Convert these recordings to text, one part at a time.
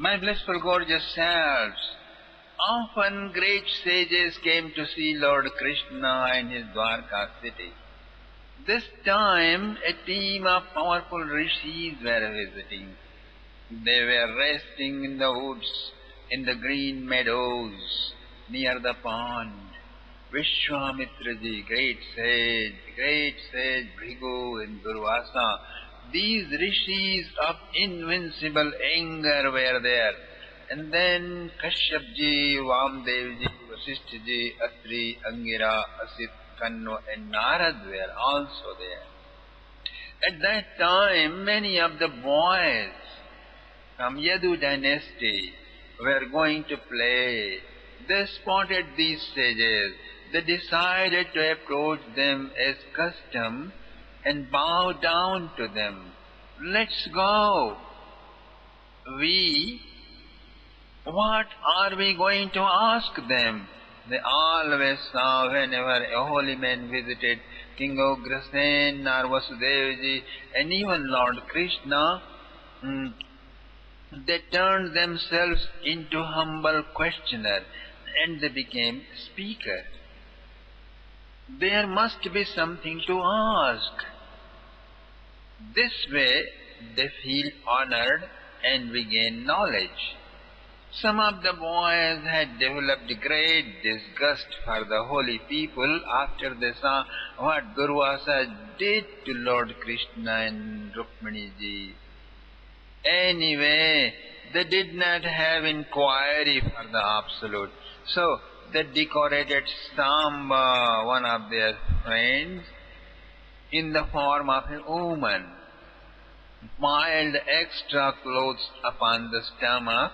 My blissful gorgeous selves, often great sages came to see Lord Krishna in his Dwarka city. This time a team of powerful rishis were visiting. They were resting in the woods, in the green meadows, near the pond. Vishwamitraji, great sage Bhrigu and Durvasa, these rishis of invincible anger were there. And then Kashyapji, Vamdevji, Vasishthaji, Atri, Angira, Asit, Kanva and Narad were also there. At that time, many of the boys from Yadu dynasty were going to play. They spotted these sages. They decided to approach them as custom and bow down to them. Let's go. What are we going to ask them? They always saw whenever a holy man visited King Ugrasen or Vasudevji and even Lord Krishna, they turned themselves into humble questioner and they became speaker. There must be something to ask. This way they feel honored and we gain knowledge. Some of the boys had developed great disgust for the holy people after they saw what Durvasa did to Lord Krishna and Rukmini ji. Anyway, they did not have inquiry for the Absolute. So they decorated Samba, one of their friends, in the form of a woman, piled extra clothes upon the stomach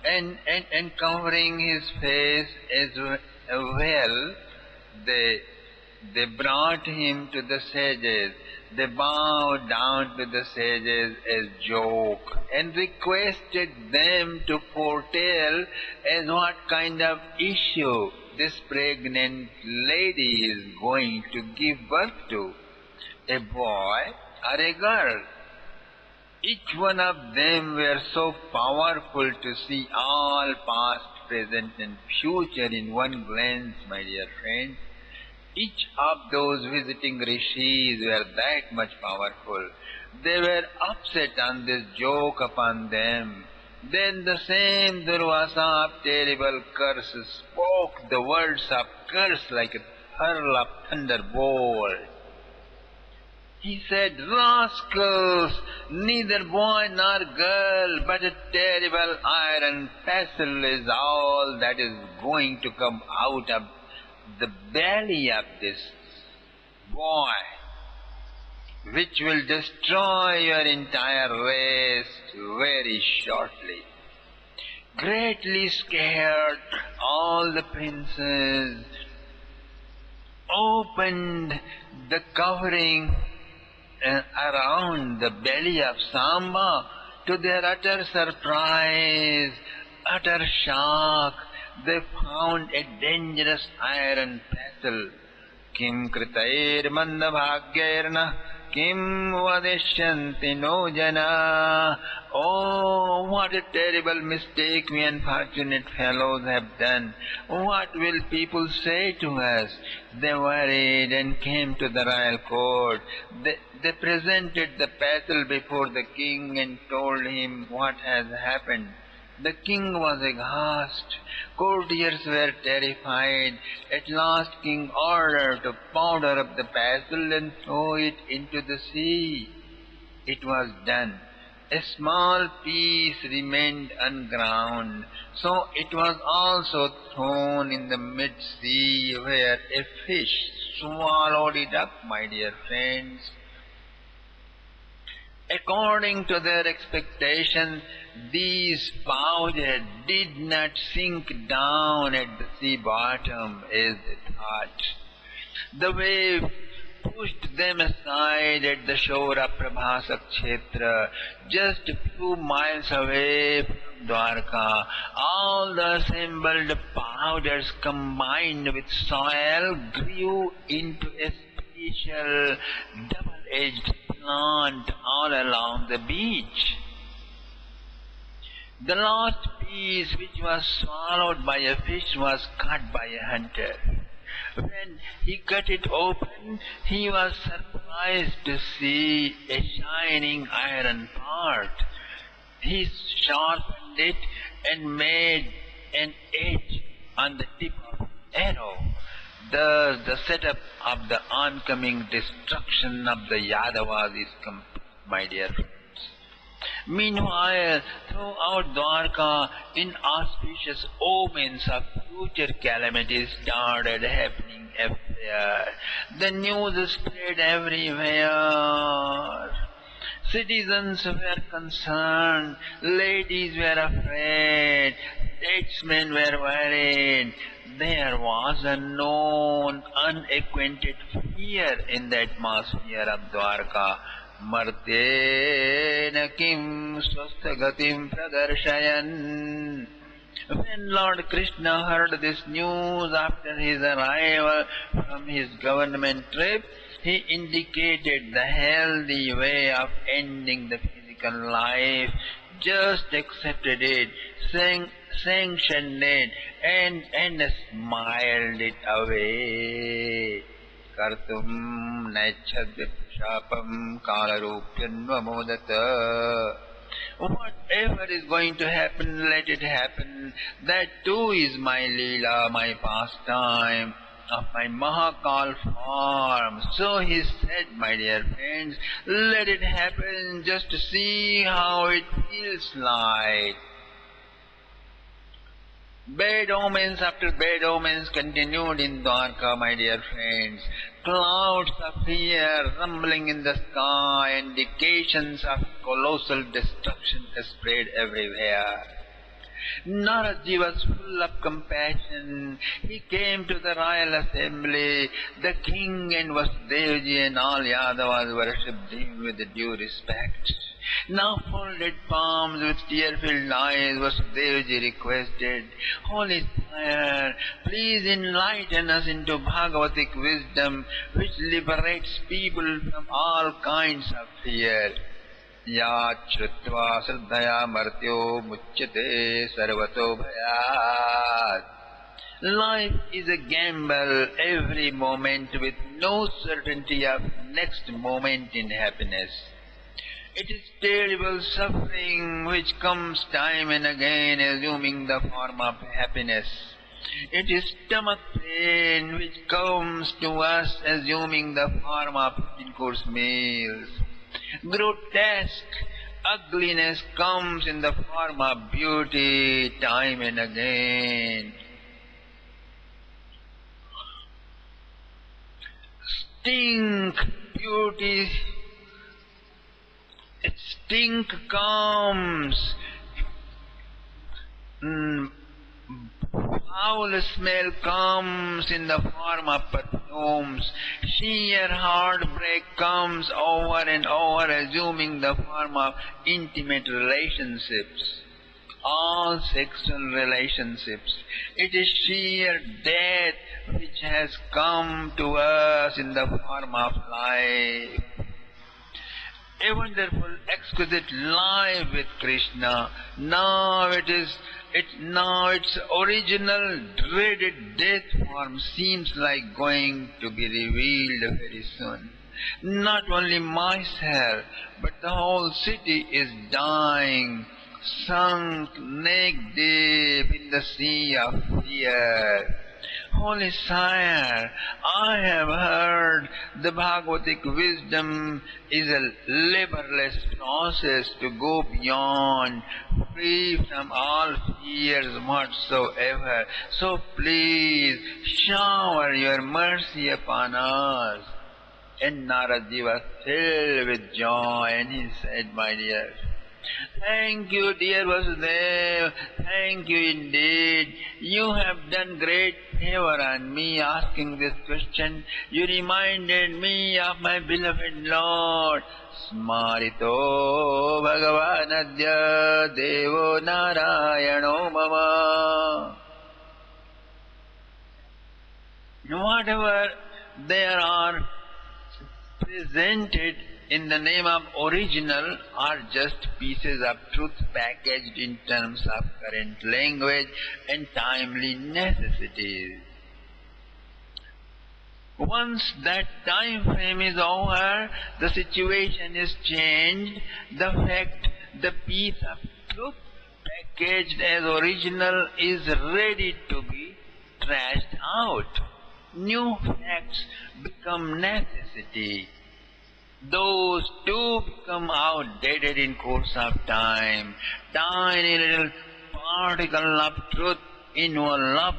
and covering his face as well. They brought him to the sages. They bowed down to the sages as joke and requested them to foretell as what kind of issue this pregnant lady is going to give birth to, a boy or a girl. Each one of them were so powerful to see all past, present and future in one glance, my dear friends. Each of those visiting rishis were that much powerful. They were upset on this joke upon them. Then the same Durvasa of terrible curses spoke the words of curse like a hurl of thunderbolt. He said, rascals, neither boy nor girl, but a terrible iron pestle is all that is going to come out of the belly of this boy, which will destroy your entire race very shortly. Greatly scared, all the princes opened the covering around the belly of Samba. To their utter surprise, utter shock, they found a dangerous iron pestle. Kim kritair mandabhagyerna kim vadishyanti no jana. Oh, what a terrible mistake we unfortunate fellows have done. What will people say to us? They worried and came to the royal court. They presented the pestle before the king and told him what has happened. The king was aghast. Courtiers were terrified. At last king ordered to powder up the pestle and throw it into the sea. It was done. A small piece remained unground, so it was also thrown in the mid-sea where a fish swallowed it up, my dear friends. According to their expectations, these powder did not sink down at the sea bottom as they thought. The wave pushed them aside at the shore of Prabhasa Kshetra, just a few miles away from Dwarka. All the assembled powders combined with soil grew into a special double-edged plant all along the beach. The last piece which was swallowed by a fish was caught by a hunter. When he cut it open, he was surprised to see a shining iron part. He sharpened it and made an edge on the tip of an arrow. Thus the setup of the oncoming destruction of the Yadavas is complete, my dear friends. Meanwhile, throughout Dwarka, inauspicious omens of future calamities started happening everywhere. The news spread everywhere. Citizens were concerned, ladies were afraid, statesmen were worried. There was a known, unacquainted fear in the atmosphere of Dwarka. Martena kim swasthagatim pradarshayan. When Lord Krishna heard this news after his arrival from his government trip, he indicated the healthy way of ending the physical life, just accepted it, sanctioned it, and smiled it away. Kartum naichhadya shapam kalarupyanvamodata. Whatever is going to happen, let it happen. That too is my Leela, my pastime, of my Mahakal form. So he said, my dear friends, let it happen just to see how it feels like. Bad omens after bad omens continued in Dwarka, my dear friends. Clouds of fear rumbling in the sky, indications of colossal destruction spread everywhere. Naradji was full of compassion. He came to the royal assembly. The king and Vasudevji and all Yadavas worshipped him with due respect. Now folded palms with tear-filled eyes, Vasudevji requested, Holy Sire, please enlighten us into Bhagavatic wisdom which liberates people from all kinds of fear. Ya Shrutva Sraddhaya Martyo Muchyate Sarvato Bhayat. Life is a gamble every moment with no certainty of next moment in happiness. It is terrible suffering which comes time and again assuming the form of happiness. It is stomach pain which comes to us assuming the form of 15-course meals. Grotesque ugliness comes in the form of beauty time and again. Stink comes. Foul smell comes in the form of perfumes. Sheer heartbreak comes over and over, assuming the form of intimate relationships. All sexual relationships. It is sheer death which has come to us in the form of life. A wonderful, exquisite life with Krishna. Now its original dreaded death form seems like going to be revealed very soon. Not only myself, but the whole city is dying, sunk neck deep in the sea of fear. Holy Sire, I have heard the Bhagavatic wisdom is a laborless process to go beyond, free from all fears whatsoever. So please shower your mercy upon us. And Naradji was filled with joy and he said, my dear, thank you, dear Vasudev. Thank you indeed. You have done great favor on me asking this question. You reminded me of my beloved Lord. Smarito Bhagavanadya Devo Narayano Mama. Whatever there are presented in the name of original are just pieces of truth packaged in terms of current language and timely necessities. Once that time frame is over, the situation is changed. The fact, the piece of truth packaged as original is ready to be trashed out. New facts become necessity. Those too become outdated in course of time. Tiny little particle of truth enveloped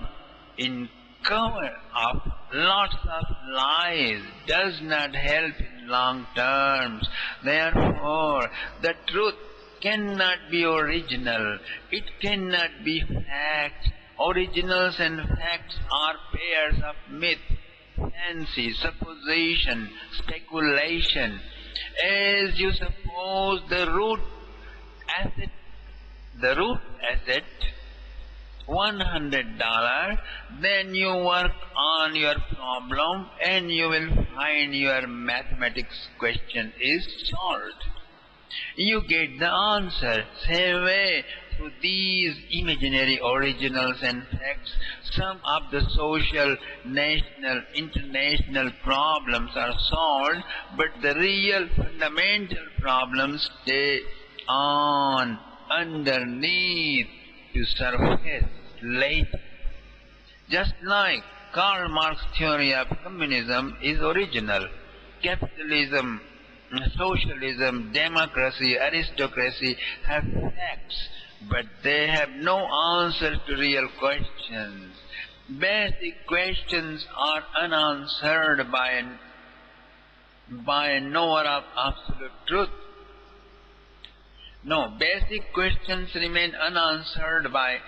in cover of lots of lies does not help in long terms. Therefore, the truth cannot be original. It cannot be fact. Originals and facts are pairs of myth, fancy, supposition, speculation. As you suppose asset, the root asset, $100, then you work on your problem and you will find your mathematics question is solved. You get the answer. Same way, through these imaginary originals and facts, some of the social, national, international problems are solved, but the real fundamental problems stay on underneath to surface later. Just like Karl Marx's theory of communism is original, capitalism, socialism, democracy, aristocracy have facts, but they have no answer to real questions. Basic questions are unanswered by a knower of absolute truth. No, basic questions remain unanswered by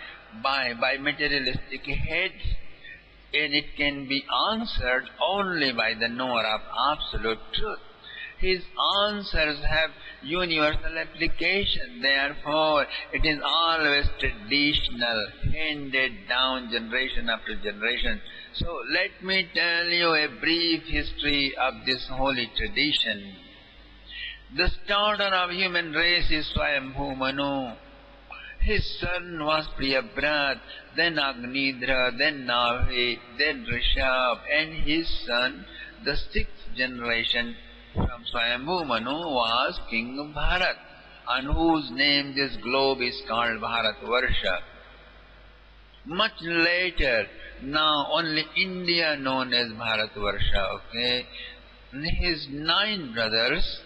materialistic heads, and it can be answered only by the knower of absolute truth. His answers have universal application, therefore it is always traditional, handed down generation after generation. So let me tell you a brief history of this holy tradition. The starter of human race is Swayambhu Manu. His son was Priyabrat, then Agnidra, then Navi, then Rishabh, and his son, the sixth generation from Swayambhu Manu, was King Bharat, on whose name this globe is called Bharatvarsha. Much later, now only India known as Bharatvarsha, okay? His 9 brothers,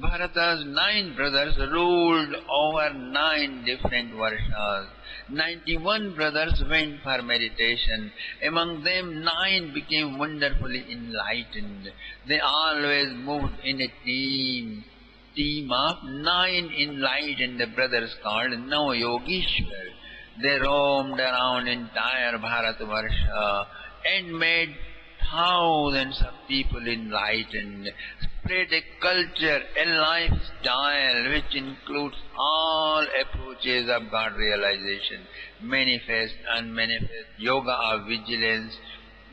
Bharata's 9 brothers ruled over 9 different varshas. 91 brothers went for meditation. Among them, 9 became wonderfully enlightened. They always moved in a team of 9 enlightened brothers called Yogiswaras. They roamed around entire Bharatvarsha and made thousands of people enlightened, spread a culture, a lifestyle which includes all approaches of God realization, manifest, unmanifest, yoga of vigilance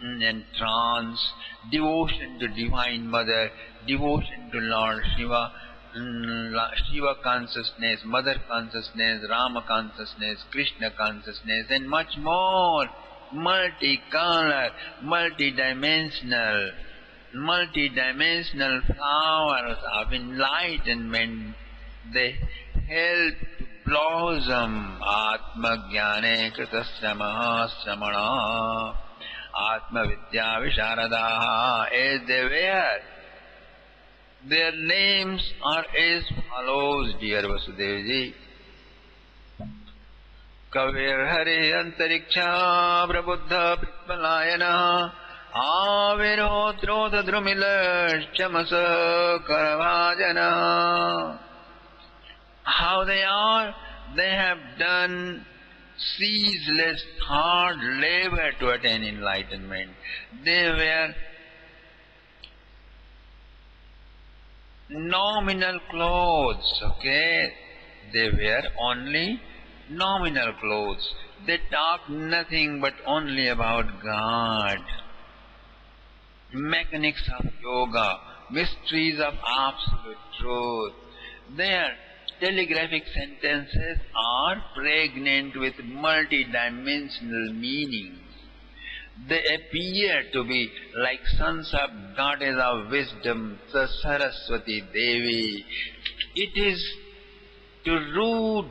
and trance, devotion to Divine Mother, devotion to Lord Shiva, Shiva consciousness, Mother consciousness, Rama consciousness, Krishna consciousness, and much more. Multicolor, multidimensional flowers of enlightenment. They help to blossom. Atma Jnane Kritasramaha Sramana Atma Vidya Visharadaha, as they were. Their names are as follows, dear Vasudevji. Kavir Hari Antariksha Prabhuddha Pritpalayana Avirodrodha Drumila Chamasa Karavajana. How they are? They have done ceaseless hard labor to attain enlightenment. They were nominal clothes, okay? They wear only nominal clothes. They talk nothing but only about God. Mechanics of yoga, mysteries of absolute truth. Their telegraphic sentences are pregnant with multidimensional meanings. They appear to be like sons of goddess of wisdom, the Saraswati Devi. It is too rude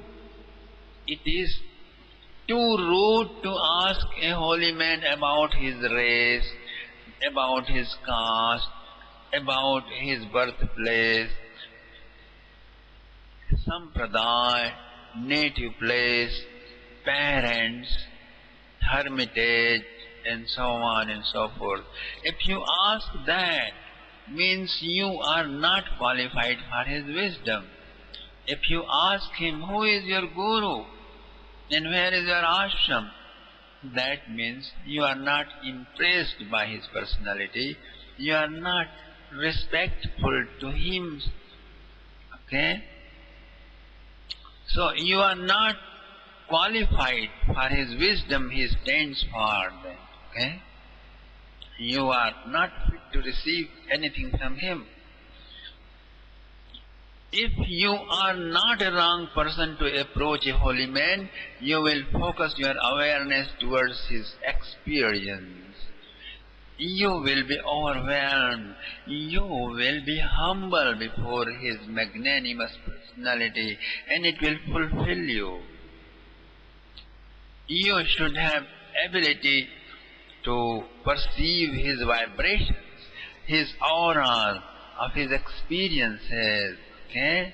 to ask a holy man about his race, about his caste, about his birthplace, sampradaya, native place, parents, hermitage, and so on and so forth. If you ask that, means you are not qualified for his wisdom. If you ask him, who is your guru and where is your ashram, that means you are not impressed by his personality, you are not respectful to him. Okay? So you are not qualified for his wisdom he stands for then. Okay? You are not fit to receive anything from him. If you are not a wrong person to approach a holy man, you will focus your awareness towards his experience. You will be overwhelmed. You will be humble before his magnanimous personality, and it will fulfill you. You should have ability to perceive his vibrations, his aura of his experiences. Okay?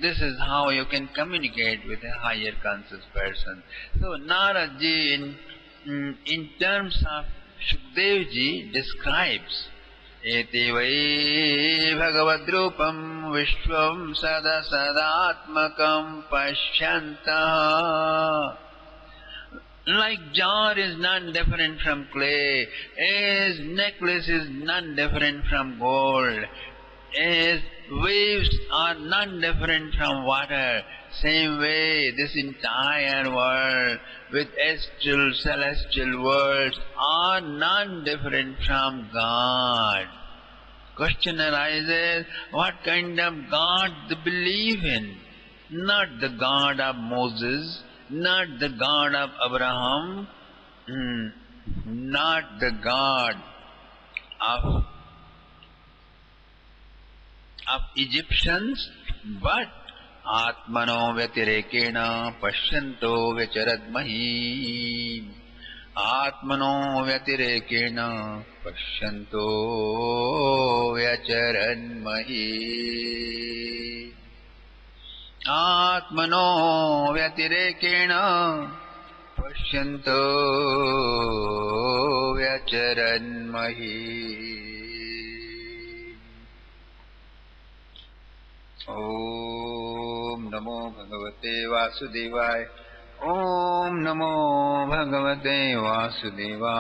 This is how you can communicate with a higher conscious person. So Narad ji in terms of Shukdev ji describes Eti vai bhagavadrupam vishvam sada sadatmakam pashyanta. Like jar is none different from clay, as necklace is none different from gold, as waves are none different from water, same way this entire world with astral, celestial worlds are none different from God. Question arises, what kind of God they believe in? Not the God of Moses, not the God of Abraham, not the God of Egyptians, but Atmano Vyatirekena Pashyanto Vyacharadmahi. Atmano Vyatirekena Pashyanto Vyacharadmahi. Atmano Vyatirekena Pashyanto Vyacharadmahi. Om Namo Bhagavate Vasudevaya. Om Namo Bhagavate Vasudevaya.